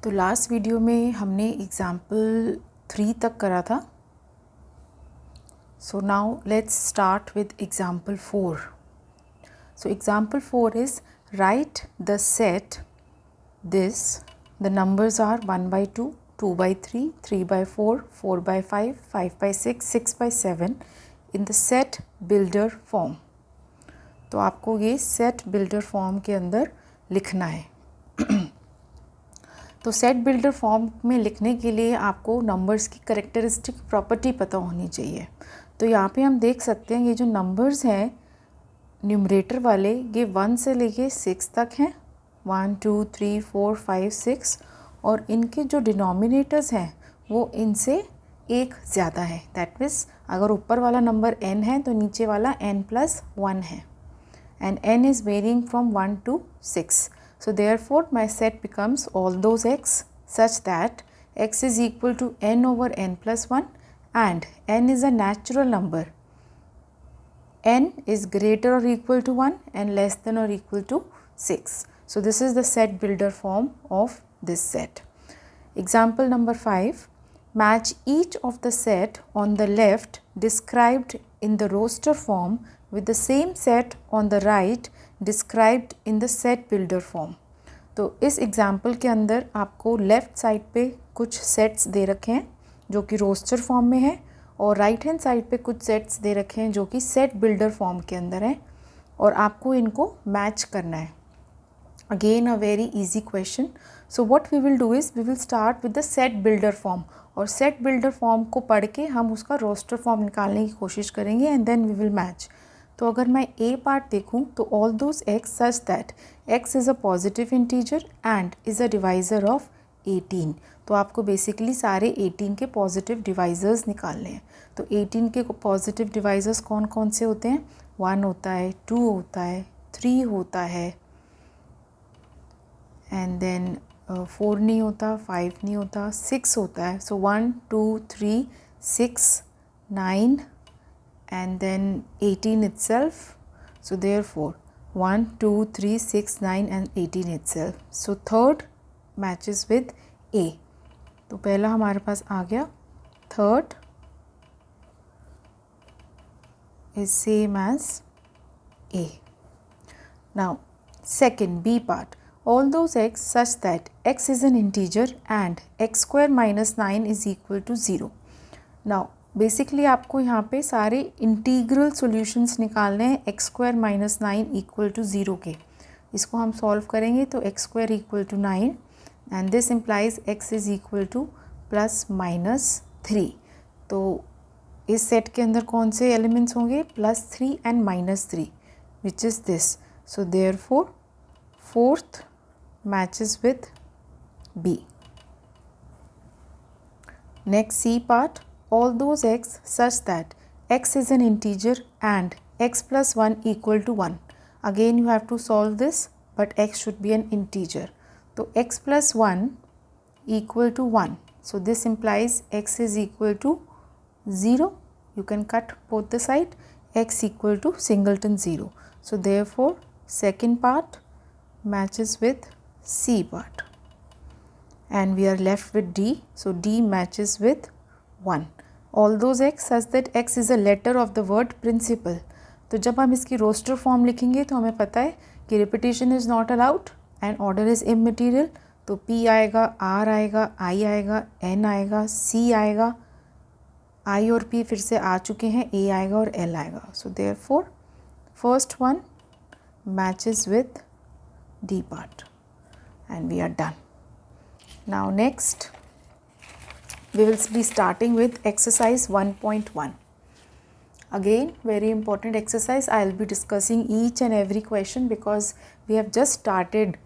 तो last video में हमने एग्जाम्पल 3 तक करा था. So now let's start with example 4. So example 4 is write the set this. The numbers are 1 by 2, 2 by 3, 3 by 4, 4 by 5, 5 by 6, 6 by 7 in the set builder form. तो आपको ये set builder form के अंदर लिखना है. तो सेट बिल्डर फॉर्म में लिखने के लिए आपको नंबर्स की करेक्टरिस्टिक प्रॉपर्टी पता होनी चाहिए. तो यहाँ पे हम देख सकते हैं ये जो नंबर्स हैं न्यूमरेटर वाले ये 1 से लेके 6 तक हैं. 1 2 3 4 5 6 और इनके जो डिनोमिनेटर्स हैं वो इनसे एक ज़्यादा है. दैट मीन्स अगर ऊपर वाला नंबर n है तो नीचे वाला n+1 है. And n is varying from 1 to 6. So therefore my set becomes all those x such that x is equal to n over n+1 and n is a natural number. N is greater or equal to 1 and less than or equal to 6. So this is the set builder form of this set. Example number 5. Match each of the set on the left described in the roster form with the same set on the right described in the set builder form. तो इस example के अंदर आपको left side पे कुछ sets दे रखे हैं जो कि रोस्टर फॉर्म में है और राइट हैंड साइड पे कुछ सेट्स दे रखे हैं जो कि सेट बिल्डर फॉर्म के अंदर हैं और आपको इनको मैच करना है. Again a very easy question. So what we will do is we will start with the set builder form और सेट बिल्डर फॉर्म को पढ़ के हम उसका रोस्टर फॉर्म निकालने की कोशिश करेंगे and then we will match. तो अगर मैं ए पार्ट देखूं तो all those x such that x is a positive integer and is a divisor of 18. तो आपको बेसिकली सारे 18 के पॉजिटिव डिवाइज़र्स निकालने हैं. तो 18 के पॉजिटिव डिवाइज़र्स कौन कौन से होते हैं? 1 होता है, 2 होता है, 3 होता है एंड देन 4 नहीं होता, 5 नहीं होता, 6 होता है. सो 1 2 3 6 9 and then 18 itself. So therefore 1 2 3 6 9 and 18 itself. So third matches with A. तो पहला हमारे पास आ गया. Third is same as A. Now second B part. All those x such that x is an integer and x square minus 9 is equal to 0. Now basically आपको यहाँ पे सारे integral solutions निकालने हैं x square minus 9 equal to 0 के. इसको हम solve करेंगे तो x square equal to 9 and this implies x is equal to +-3. तो इस सेट के अंदर कौन से एलिमेंट्स होंगे? +3 and -3 which is this. So therefore fourth matches with B. Next C part. All those x such that x is an integer and x plus 1 equal to 1. Again you have to solve this but x should be an integer. So x plus 1 equal to 1. So this implies x is equal to 0. You can cut both the side. X equal to singleton 0. So therefore second part matches with C part. And we are left with D. So D matches with 1. All those x such that x is a letter of the word principal. तो जब हम इसकी roster form लिखेंगे तो हमें पता है कि repetition is not allowed and order is immaterial. तो P आएगा, R आएगा, I आएगा, N आएगा, C आएगा, I और P फिर से आ चुके हैं, A आएगा और L आएगा. So therefore first one matches with D part and we are done. Now next we will be starting with exercise 1.1. Again very important exercise. I will be discussing each and every question because we have just started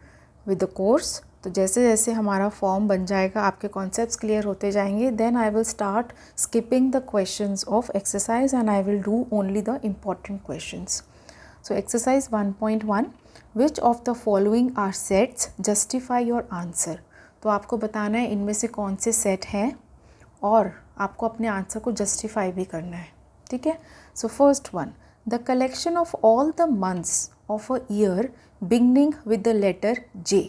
with the course. तो जैसे जैसे हमारा form बन जाएगा आपके concepts clear होते जाएंगे then I will start skipping the questions of exercise and I will do only the important questions. So exercise 1.1. Which of the following are sets? Justify your answer. तो आपको बताना है इनमें से कौन से सेट हैं और आपको अपने आंसर को जस्टिफाई भी करना है. ठीक है. So first one, the collection of all the months of a year beginning with the letter J.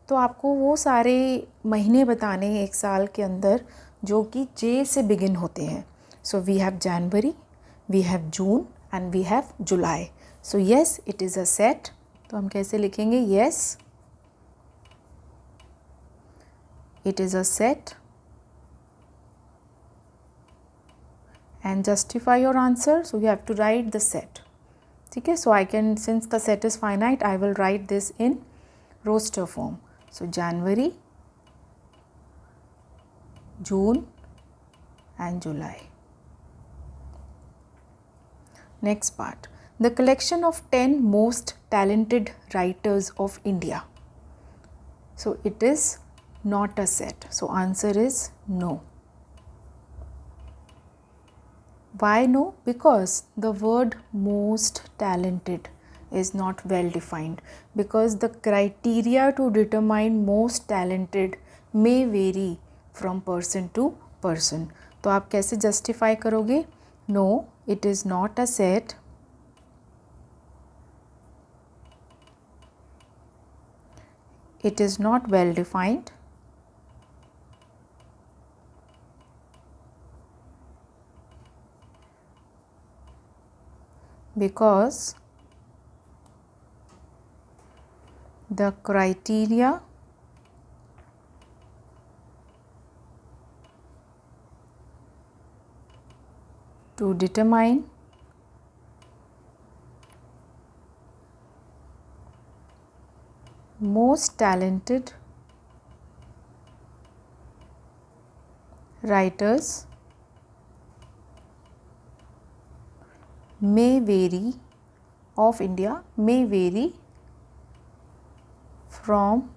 तो आपको वो सारे महीने बताने हैं एक साल के अंदर जो कि जे से बिगिन होते हैं. So we have January, we have June and we have July. So yes, it is a set. तो हम कैसे लिखेंगे? Yes, it is a set. And justify your answer, so you have to write the set. ठीक है, so I can, since the set is finite, I will write this in roster form. So January, June and July. Next part, the collection of 10 most talented writers of India. So it is not a set, so answer is no. Why no? Because the word most talented is not well defined, because the criteria to determine most talented may vary from person to person. तो आप कैसे justify करोगे? No, it is not a set. It is not well defined. Because the criteria to determine most talented writers may vary of India, may vary from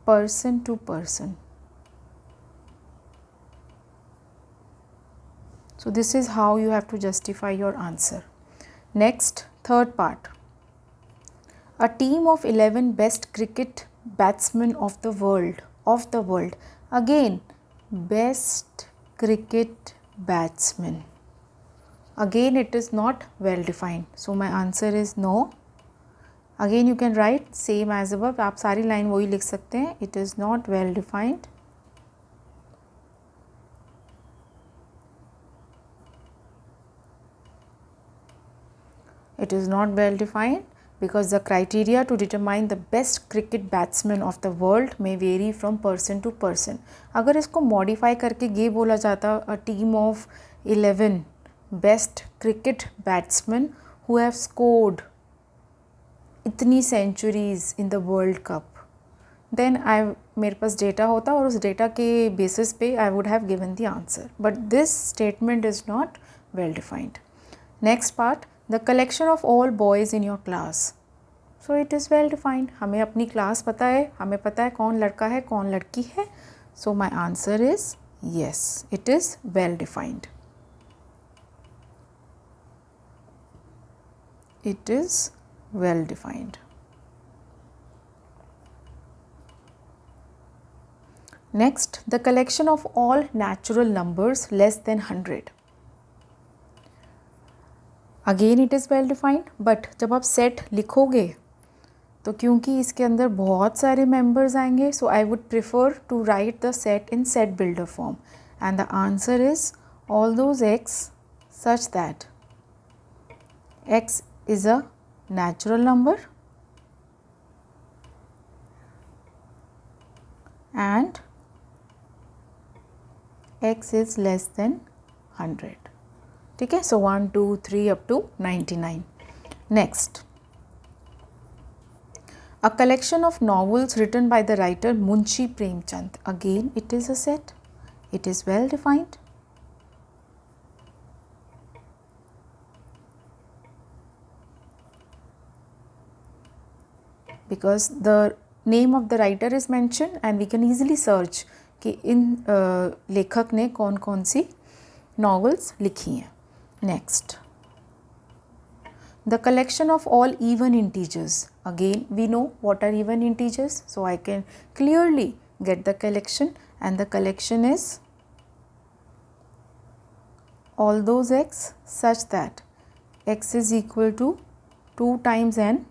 person to person. So this is how you have to justify your answer. Next, third part. A team of 11 best cricket batsmen of the world. Again, best cricket batsmen. Again, it is not well defined. So my answer is no. Again, you can write same as above. आप सारी line वही लिख सकते हैं. It is not well defined. It is not well defined because the criteria to determine the best cricket batsman of the world may vary from person to person. अगर इसको modify करके ये बोला जाता, a team of 11 best cricket batsmen who have scored इतनी centuries in the world cup, then मेरे पास data होता और उस डेटा के बेसिस पे I would have given the answer, but this statement is not well defined. Next part, the collection of all boys in your class. So it is well defined. हमें अपनी class पता है, हमें पता है कौन लड़का है कौन लड़की है. So my answer is yes, it is well defined. It is well defined. Next, the collection of all natural numbers less than 100. Again it is well defined, but जब आप set लिखोगे तो क्योंकि इसके अंदर बहुत सारे members आएंगे, so I would prefer to write the set in set builder form, and the answer is all those x such that x is a natural number and x is less than 100. ठीक है, so 1 2 3 up to 99. Next, a collection of novels written by the writer Munshi Premchand. Again it is a set, it is well defined. Because the name of the writer is mentioned and we can easily search कि इन लेखक ने कौन कौन सी novels लिखी हैं. Next, the collection of all even integers. Again we know what are even integers, so I can clearly get the collection, and the collection is all those x such that x is equal to 2 times n,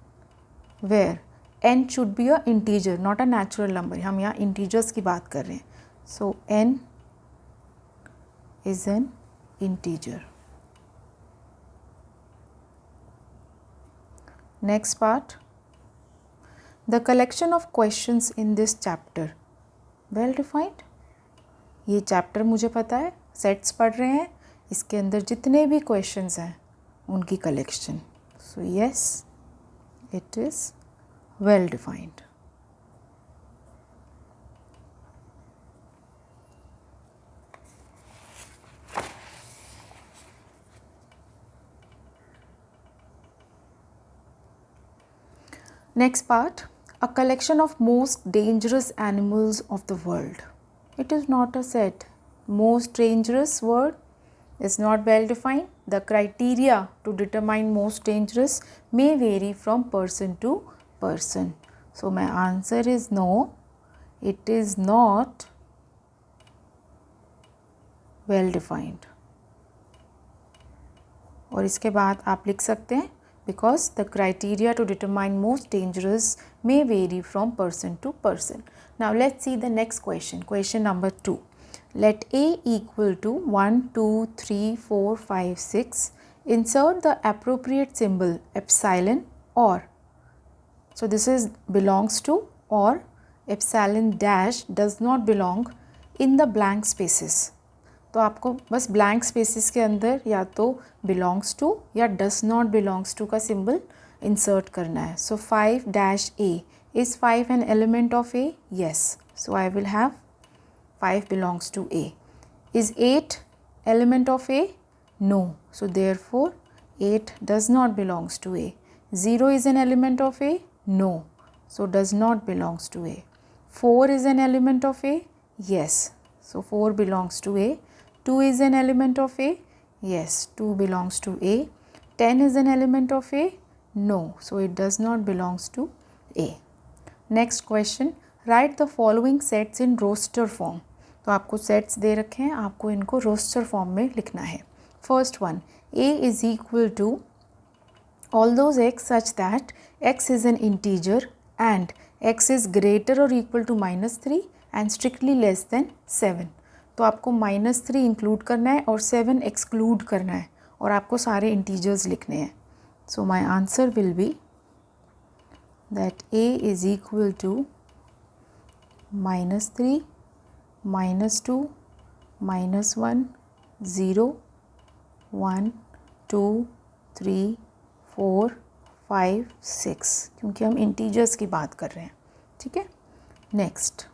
where n should be a integer not a natural number, हम यहाँ integers की बात कर रहे हैं. सो n is an integer. Next part, the collection of questions in this chapter well defined. ये chapter मुझे पता है, सेट्स पढ़ रहे हैं, इसके अंदर जितने भी क्वेश्चंस हैं उनकी collection. So yes, it is well defined. Next part, a collection of most dangerous animals of the world. It is not a set. Most dangerous word is not well defined. The criteria to determine most dangerous may vary from person to person. So my answer is no. It is not well defined. और इसके बाद आप लिख सकते हैं because the criteria to determine most dangerous may vary from person to person. Now let's see the next question. Question number 2. Let A equal to 1, 2, 3, 4, 5, 6. Insert the appropriate symbol epsilon or. So this is belongs to or epsilon dash does not belong in the blank spaces. तो आपको बस blank spaces के अंदर या तो belongs to या does not belongs to का symbol insert करना है. So 5 dash A, is 5 an element of A? Yes. So I will have 5 belongs to A. Is 8 element of A? No. So therefore 8 does not belongs to A. 0 is an element of A? No. So does not belongs to A. 4 is an element of A? Yes. So 4 belongs to A. 2 is an element of A? Yes, 2 belongs to A. 10 is an element of A? No, so it does not belongs to A. Next question, write the following sets in roster form. तो आपको sets दे रखे हैं, आपको इनको roster form में लिखना है. First one, A is equal to all those x such that x is an integer and x is greater or equal to -3 and strictly less than 7. तो आपको -3 इंक्लूड करना है और 7 एक्सक्लूड करना है और आपको सारे इंटीजर्स लिखने हैं. So my answer will be that a is equal to -3, -2, -1, 0, 1, 2, 3, 4, 5, 6, क्योंकि हम इंटीजर्स की बात कर रहे हैं. ठीक है. Next,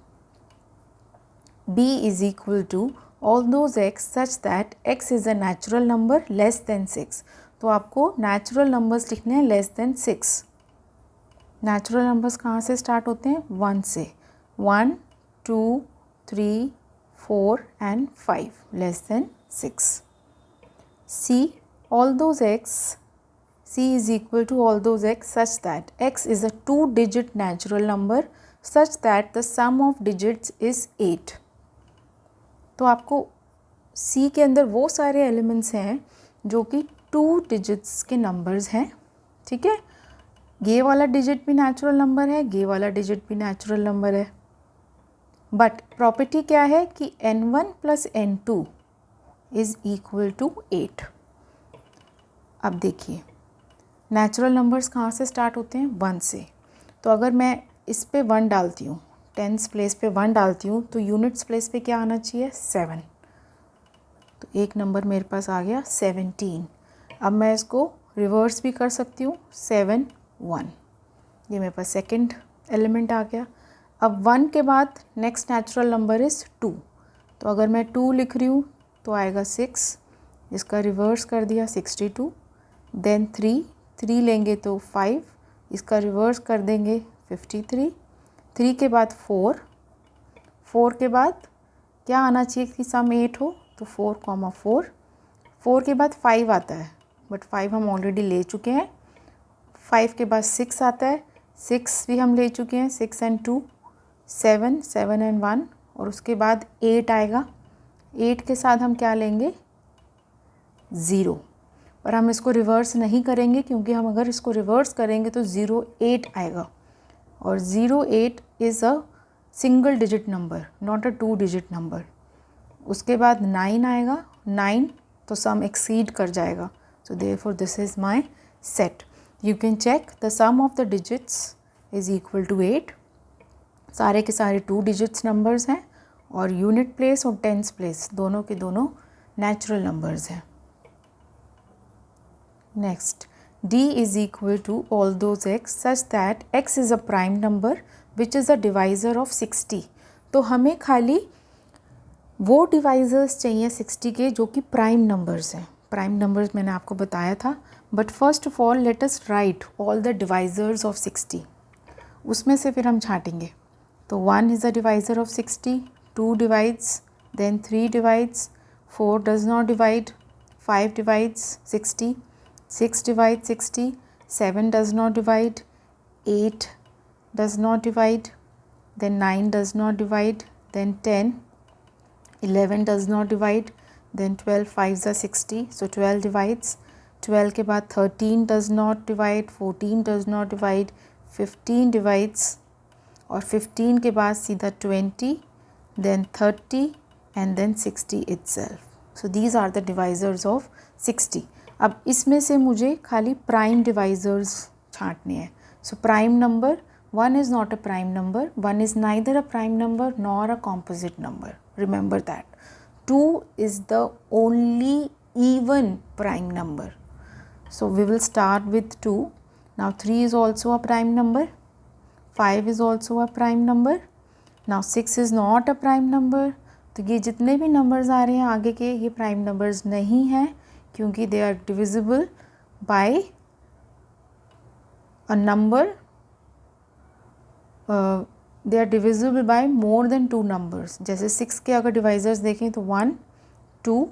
B is equal to all those x such that x is a natural number less than 6. तो आपको natural numbers लिखने हैं less than 6. natural numbers कहाँ से start होते हैं? 1 से. 1, 2, 3, 4 and 5 less than 6. C all those x, C is equal to all those x such that x is a 2-digit natural number such that the sum of digits is 8. तो आपको C के अंदर वो सारे elements हैं जो कि 2 digits के नंबर्स हैं. ठीक है. ये वाला डिजिट भी नेचुरल नंबर है, ये वाला डिजिट भी नेचुरल नंबर है. बट प्रॉपर्टी क्या है कि n1 plus n2 is equal to 8. अब देखिए, नेचुरल नंबर्स कहाँ से स्टार्ट होते हैं? 1 से. तो अगर मैं इस पे 1 डालती हूँ, टेंस प्लेस पे 1 डालती हूँ, तो यूनिट्स प्लेस पे क्या आना चाहिए? 7. तो एक नंबर मेरे पास आ गया 17. अब मैं इसको रिवर्स भी कर सकती हूँ, 7, 1. ये मेरे पास सेकंड एलिमेंट आ गया. अब 1 के बाद नेक्स्ट नेचुरल नंबर इज़ 2. तो अगर मैं 2 लिख रही हूँ तो आएगा 6, इसका रिवर्स कर दिया 62. देन 3 लेंगे तो 5, इसका रिवर्स कर देंगे 53. 3 के बाद 4 के बाद क्या आना चाहिए कि सम 8 हो? तो 4, 4 के बाद 5 आता है, बट 5 हम ऑलरेडी ले चुके हैं. 5 के बाद 6 आता है, 6 भी हम ले चुके हैं. 6 and 2, 7 and 1, और उसके बाद 8 आएगा. 8 के साथ हम क्या लेंगे? 0. और हम इसको रिवर्स नहीं करेंगे, क्योंकि हम अगर इसको रिवर्स करेंगे तो 0, 8 आएगा. और 08 is a single digit number, not a 2 digit number. उसके बाद 9 आएगा, 9 तो सम एक्सीड कर जाएगा, so therefore this is my set. You can check the sum of the digits is equal to 8। सारे के सारे 2 डिजिट्स नंबर्स हैं और यूनिट प्लेस और टेंस प्लेस दोनों के दोनों नेचुरल नंबर्स हैं। Next, d is equal to all those x such that x is a prime number which is a divisor of 60। तो हमें खाली वो डिवाइजर्स चाहिए 60 के जो कि प्राइम नंबर्स हैं। प्राइम नंबर्स मैंने आपको बताया था, but first of all let us right all the divisors of 60। उसमें से फिर हम छाँटेंगे। तो 1 is a divisor of 60, 2 divides, then 3 divides, 4 does not divide, 5 divides 60, 6 divides 60, 7 does not divide, 8 does not divide, then 9 does not divide, then 10, 11 does not divide, then 12 5s are 60, so 12 divides। 12 के बाद 13 does not divide, 14 does not divide, 15 divides, और 15 के बाद सीधा 20, then 30 and then 60 itself। So these are the divisors of 60। अब इसमें से मुझे खाली प्राइम डिवाइजर्स छांटने हैं। So prime number 1 is not a prime number, 1 is neither a prime number nor a composite number, remember that। 2 is the only even prime number, so we will start with 2। Now 3 is also a prime number, 5 is also a prime number, now 6 is not a prime number। तो ये जितने भी numbers आ रहे हैं आगे के, ये prime numbers नहीं हैं क्योंकि they are divisible by a number, they are divisible by more than 2 numbers. जैसे 6 के अगर डिवाइजर्स देखें तो 1 2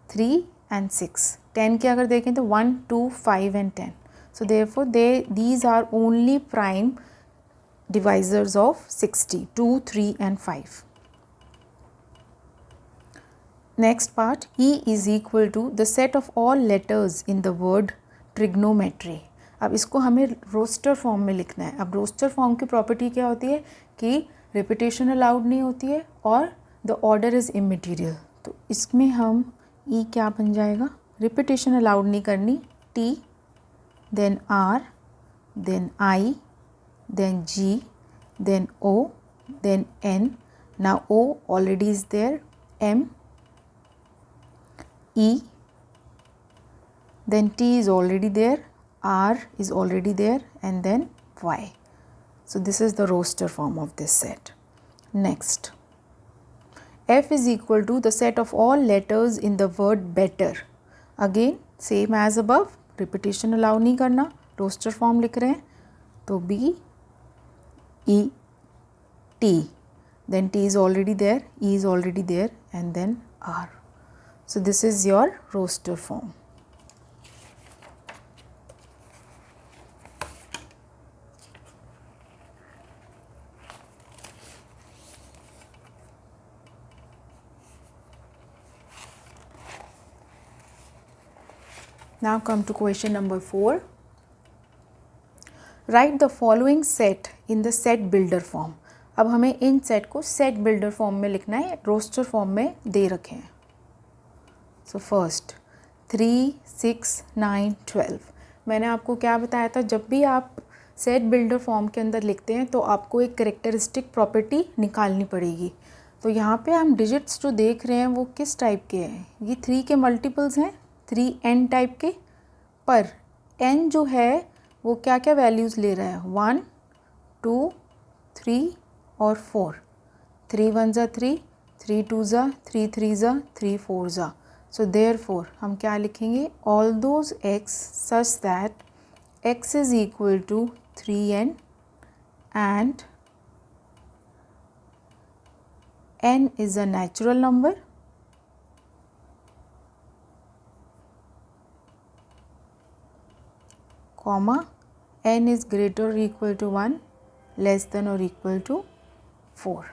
3 एंड 6। 10 के अगर देखें तो 1 2 5 and 10। So therefore these are only prime divisors of 60, 2 3 and 5। Next part, E is equal to the set of all letters in the word trigonometry। अब इसको हमें रोस्टर फॉर्म में लिखना है। अब रोस्टर फॉर्म की प्रॉपर्टी क्या होती है कि रिपीटेशन अलाउड नहीं होती है और द ऑर्डर इज़ इमटेरियल। तो इसमें हम E क्या बन जाएगा, रिपीटेशन अलाउड नहीं करनी, T then R then I then G then O then N। now O already is there, M E, then T is already there, R is already there and then Y। so this is the roster form of this set। next, F is equal to the set of all letters in the word better। again same as above, repetition allow नहीं करना, roster form लिख रहे हैं तो B E T, then T is already there, E is already there and then R। so this is your roster form। now come to question number 4। write the following set in the set builder form। अब हमें इन set को set builder form में लिखना है, roster form में दे रखे हैं। So first 3 6 9 12। मैंने आपको क्या बताया था, जब भी आप सेट बिल्डर फॉर्म के अंदर लिखते हैं तो आपको एक कैरेक्टरिस्टिक प्रॉपर्टी निकालनी पड़ेगी। तो यहाँ पे हम डिजिट्स जो देख रहे हैं वो किस टाइप के हैं, ये 3 के मल्टीपल्स हैं, 3n टाइप के, पर n जो है वो क्या क्या वैल्यूज़ ले रहा है, 1 2 3 और 4। 3 1 3, 3 2 3 3 3 4। सो देयरफॉर हम क्या लिखेंगे, all those x such that x is equal to 3n and n is a natural number comma n is greater or equal to 1 less than or equal to 4।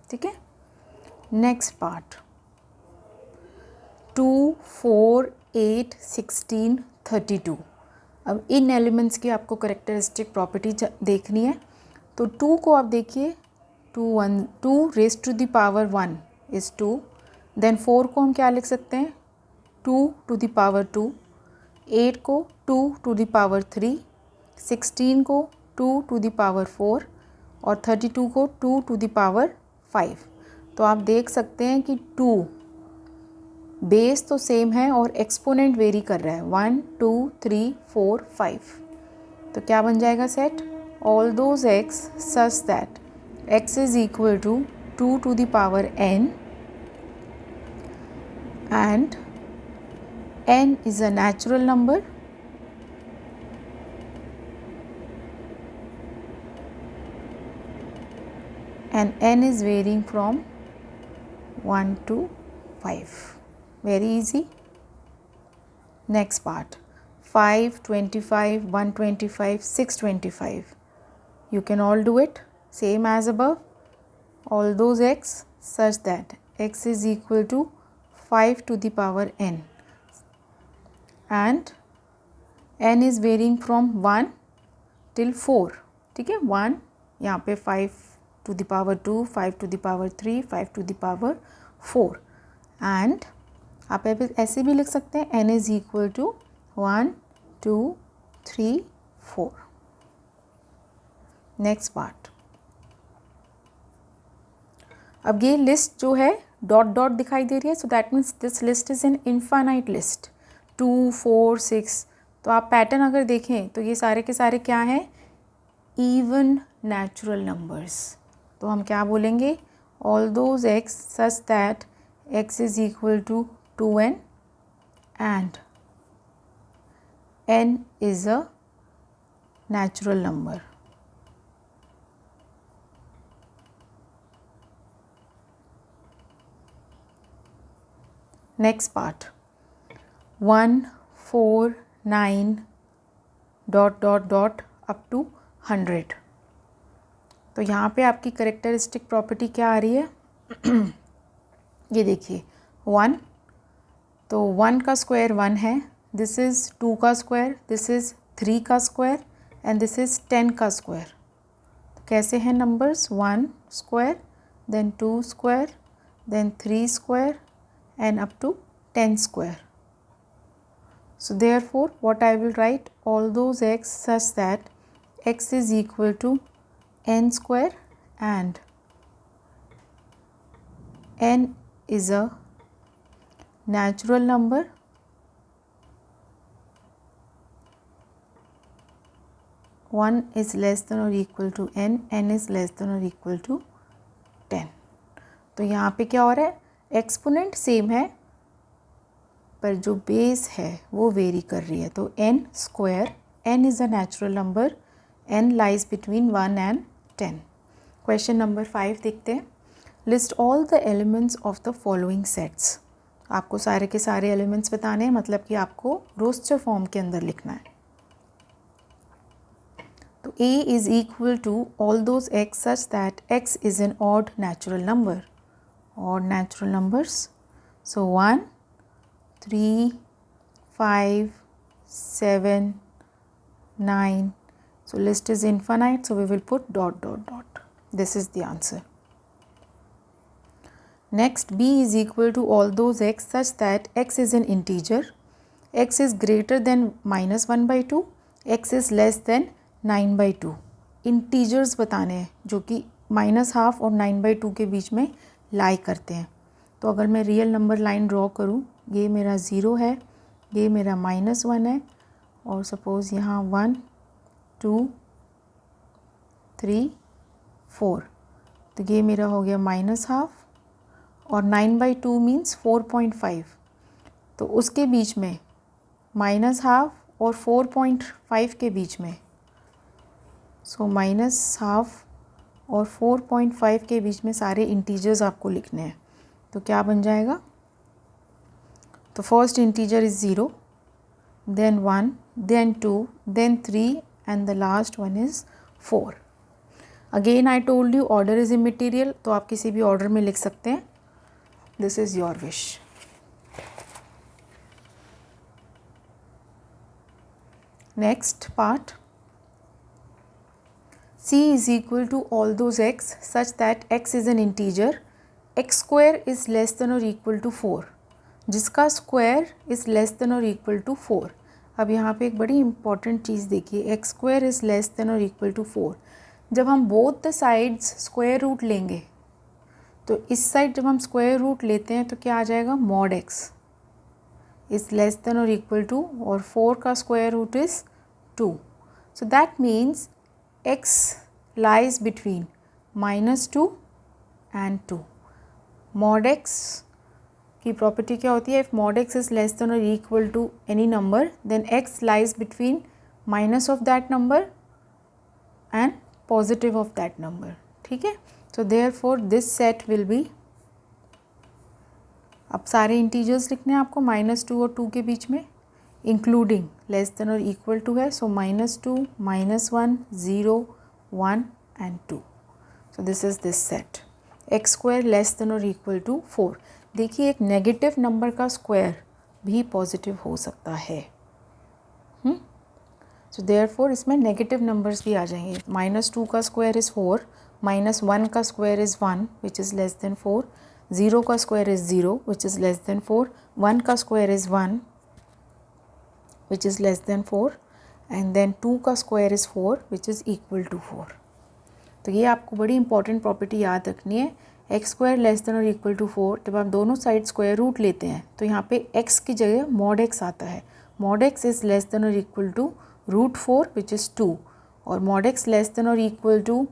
ठीक है। Next part 2 4 8 16 32। अब इन elements की आपको characteristic property देखनी है। तो 2 को आप देखिए, 2 raise to the power 1 is 2। Then 4 को हम क्या लिख सकते हैं, 2 टू द पावर 2। 8 को 2 टू द पावर 3। 16 को 2 टू द पावर 4 और 32 को 2 टू द पावर 5। तो आप देख सकते हैं कि 2 बेस तो सेम है और एक्सपोनेंट वेरी कर रहा है, 1 2 3 4 5। तो क्या बन जाएगा set, all those x such that x is equal to 2 to the power n and n is a natural number and n is varying from 1 to 5. Very easy. Next part, 5, 25, 125, 625. You can all do it same as above. All those x such that x is equal to 5 to the power n and n is varying from 1 till 4. ठीक है, 1 यहाँ पे 5 to the power 2, 5 to the power 3, 5 to the power 4 and आप ऐसे भी लिख सकते हैं n is equal to 1 2 3 4. Next part, अब ये लिस्ट जो है डॉट डॉट दिखाई दे रही है, सो that means this list is an infinite list, 2 4 6। तो आप पैटर्न अगर देखें तो ये सारे के सारे क्या हैं, इवन नेचुरल नंबर्स। तो हम क्या बोलेंगे, all those x such that x is equal to 2n and n is a natural number. Next part, 1 4 9 dot dot dot up to 100. तो यहाँ पे आपकी करेक्टरिस्टिक प्रॉपर्टी क्या आ रही है ये देखिए 1, तो 1 का स्क्वायर 1 है, दिस इज़ 2 का स्क्वायर, दिस इज़ 3 का स्क्वायर एंड दिस इज़ 10 का स्क्वायर। तो कैसे हैं numbers, 1 square then 2 square then 3 square and up to 10 square. So therefore what I will write, all those x such that x is equal to n square and n is a natural number one is less than or equal to n, n is less than or equal to 10. तो यहाँ पे क्या हो रहा है, exponent same है पर जो बेस है वो वेरी कर रही है। तो n square, n is a natural number, n lies between 1 and 10. Question number 5 देखते हैं, list all the elements of the following sets. आपको सारे के सारे एलिमेंट्स बताने हैं, मतलब कि आपको रोस्टर फॉर्म के अंदर लिखना है। तो a is equal to all those x such that x is an odd natural number, odd natural numbers. So 1 3 5 7 9. So list is infinite, so we will put dot dot dot. This is the answer. Next, b is equal to all those x such that x is an integer, x is greater than minus 1 by 2, x is less than 9 by 2. Integers बताने हैं जो कि -12 और 9 by 2 के बीच में लाई करते हैं। तो अगर मैं रियल नंबर लाइन ड्रॉ करूँ, ये मेरा 0 है, ये मेरा -1 है और सपोज़ यहाँ 1 2 3 4, तो ये मेरा हो गया -12 और 9 by 2 मीन्स 4.5। तो उसके बीच में -12 और 4.5 के बीच में, सो -12 और 4.5 के बीच में सारे इंटीजर्स आपको लिखने हैं। तो क्या बन जाएगा, तो first integer is 0, then 1, then 2, then 3 and the last one is 4. Again I told you order is immaterial, तो आप किसी भी ऑर्डर में लिख सकते हैं, this is your wish. Next part, c is equal to all those x such that x is an integer, x square is less than or equal to 4, जिसका square is less than और equal to 4। अब यहाँ पे एक बड़ी important चीज़ देखिए, x square is less than और इक्वल टू 4। जब हम both the sides square root लेंगे तो इस साइड जब हम स्क्वायर रूट लेते हैं तो क्या आ जाएगा, mod x is less than और इक्वल टू, और 4 का square root is 2। So that means x lies between -2 and 2। mod x की प्रॉपर्टी क्या होती है, if mod x is less than or equal to any number then x lies between minus of that number and positive of that number, ठीक है। so therefore this set will be, अब सारे integers लिखने हैं आपको -2 और 2 के बीच में, इंक्लूडिंग लेस देन और इक्वल टू है, सो -2, -1, 0, 1 and 2। So this is this set, x square less than और इक्वल टू 4। देखिए एक नेगेटिव नंबर का स्क्वायर भी पॉजिटिव हो सकता है। सो देयरफॉर इसमें नेगेटिव नंबर्स भी आ जाएंगे। -2 का स्क्वायर इज़ 4, -1 का square is 1 which is less then 4, 0 का square is 0 which is less then 4, 1 का square is 1 which is less than 4, and then 2 का square is 4 which is equal to 4। तो ये आपको बड़ी इंपॉर्टेंट प्रॉपर्टी याद रखनी है, एक्स स्क्वायर लेस देन और इक्वल टू 4। जब आप दोनों साइड स्क्वायर रूट लेते हैं तो यहाँ पे x की जगह मॉड x आता है, mod x is less than और इक्वल टू √4 विच इज़ 2, और मॉड x लेस देन और equal to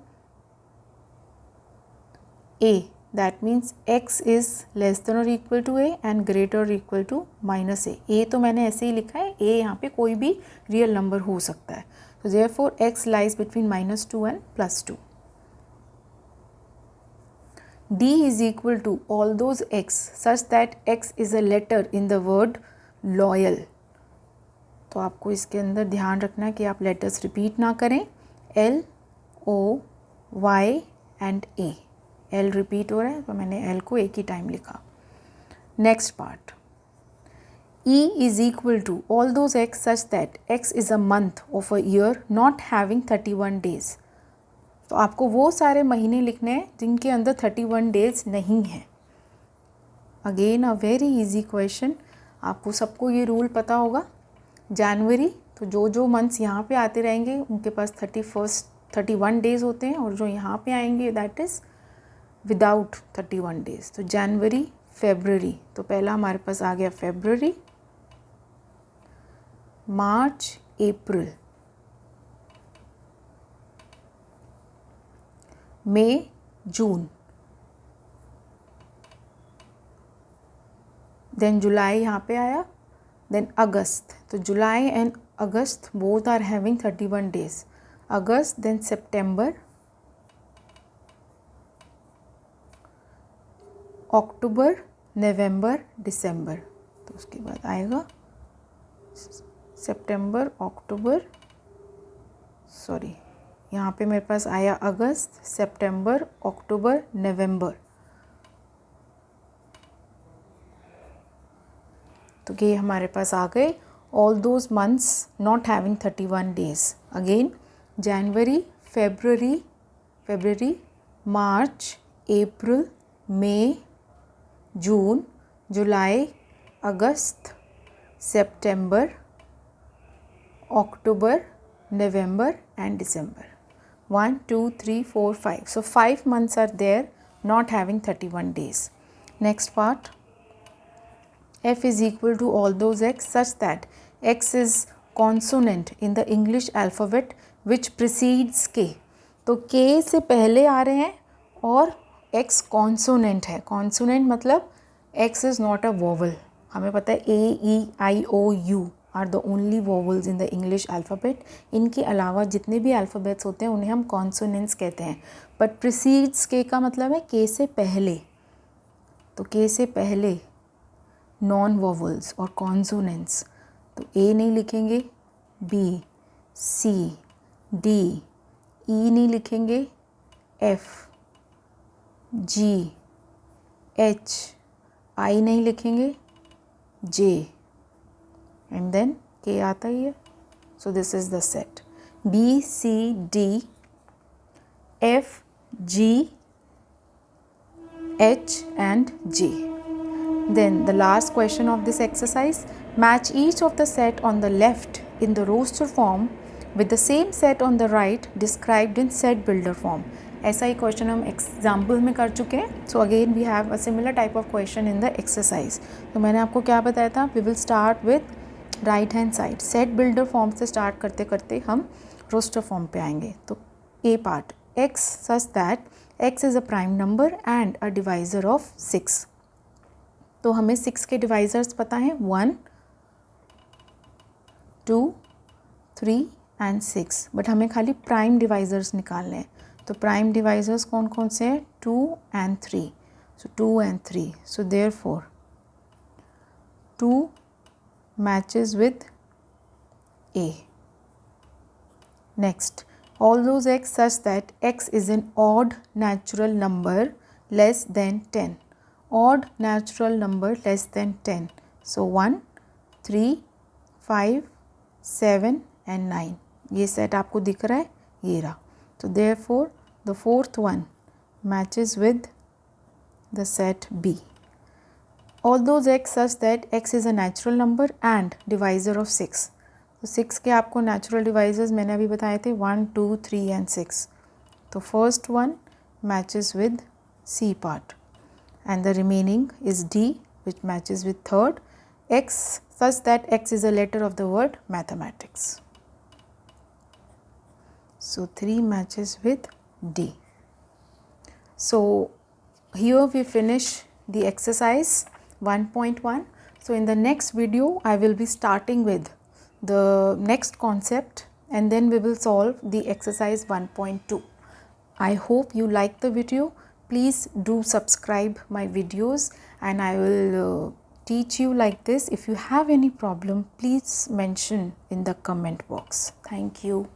a, that means x is less than और equal to a and greater और इक्वल टू -a। a तो मैंने ऐसे ही लिखा है, a यहाँ पे कोई भी रियल नंबर हो सकता है। तो therefore x lies between -2 and +2। d is equal to all those x such that x is a letter in the word loyal। तो आपको इसके अंदर ध्यान रखना है कि आप लेटर्स रिपीट ना करें, L, O, Y and A। L repeat हो रहा है तो मैंने L को एक ही टाइम लिखा। Next part, E is equal to all those x such that x is a month of a year not having 31 days। तो आपको वो सारे महीने लिखने हैं जिनके अंदर 31 डेज नहीं हैं। Again a very easy question, आपको सबको ये रूल पता होगा। जनवरी, तो जो मंथ्स यहाँ पे आते रहेंगे उनके पास 31 डेज़ होते हैं, और जो यहाँ पे आएंगे दैट इज़ विदाउट 31 डेज़। तो जनवरी, फेबररी, तो पहला हमारे पास आ गया फेबररी, मार्च, अप्रैल, मई, जून, देन जुलाई यहाँ पे आया, देन अगस्त। तो जुलाई एंड अगस्त बोथ आर हैविंग 31 डेज। अगस्त, देन सितंबर, अक्टूबर, नवंबर, दिसंबर। तो उसके बाद आएगा सितंबर, अक्टूबर, सॉरी यहाँ पे मेरे पास आया अगस्त, सितंबर, अक्टूबर, नवंबर। तो ये हमारे पास आ गए all those months not having 31 days. Again January, February, March, April, May, June, July, August, September, October, November and December। 1, 2, 3, 4, 5। So 5 months are there not having 31 days। Next part, f is equal to all those x such that x is consonant in the English alphabet which precedes k। तो k से पहले आ रहे हैं और x consonant है। consonant मतलब x is not a vowel। हमें पता है a, e, i, o, u are the only vowels in the English alphabet. इनके अलावा जितने भी अल्फ़ाबेट्स होते हैं उन्हें हम कॉन्सोनेंट्स कहते हैं। बट प्रीसीड्स के का मतलब है के से पहले। तो के से पहले नॉन वोवल्स और कॉन्सोनेंट्स, तो ए नहीं लिखेंगे, बी, सी, डी, ई नहीं लिखेंगे, एफ, जी, एच, आई नहीं लिखेंगे, जे एंड देन के आता ही है। So this is the set B, C, D, F, G, H and J. Then the last question of this exercise, match each of the set on the left in the roster form with the same set on the right described in set builder form. ऐसा ही question हम example में कर चुके हैं. So again we have a similar type of question in the exercise. तो मैंने आपको क्या बताया था, we will start with right hand side. Set builder form से स्टार्ट करते करते हम रोस्टर फॉर्म पे आएंगे. तो A part, x such that x is a prime number and a divisor of 6. तो हमें 6 के डिवाइज़र्स पता हैं, 1, 2, 3 एंड 6. बट हमें खाली प्राइम डिवाइज़र्स निकालने हैं. तो प्राइम डिवाइज़र्स कौन कौन से हैं, 2 and 3. So 2 and 3. So therefore 2 matches with A. Next, all those x such that x is an odd natural number less than 10. Odd natural number less than 10. So 1, 3, 5, 7 and 9. ये set आपको दिख रहा है, ये रहा. So therefore the fourth one matches with the set B. All those x such that x is a natural number and divisor of 6. तो 6 के आपको नेचुरल डिवाइजर्स मैंने अभी बताए थे, 1, 2, 3 and 6. तो first one matches with C part and the remaining is D which matches with third, X such that X is a letter of the word mathematics. So 3 matches with D. So here we finish the exercise 1.1. So in the next video I will be starting with the next concept and then we will solve the exercise 1.2. I hope you like the video. Please do subscribe my videos and I will teach you like this. If you have any problem, please mention in the comment box. Thank you.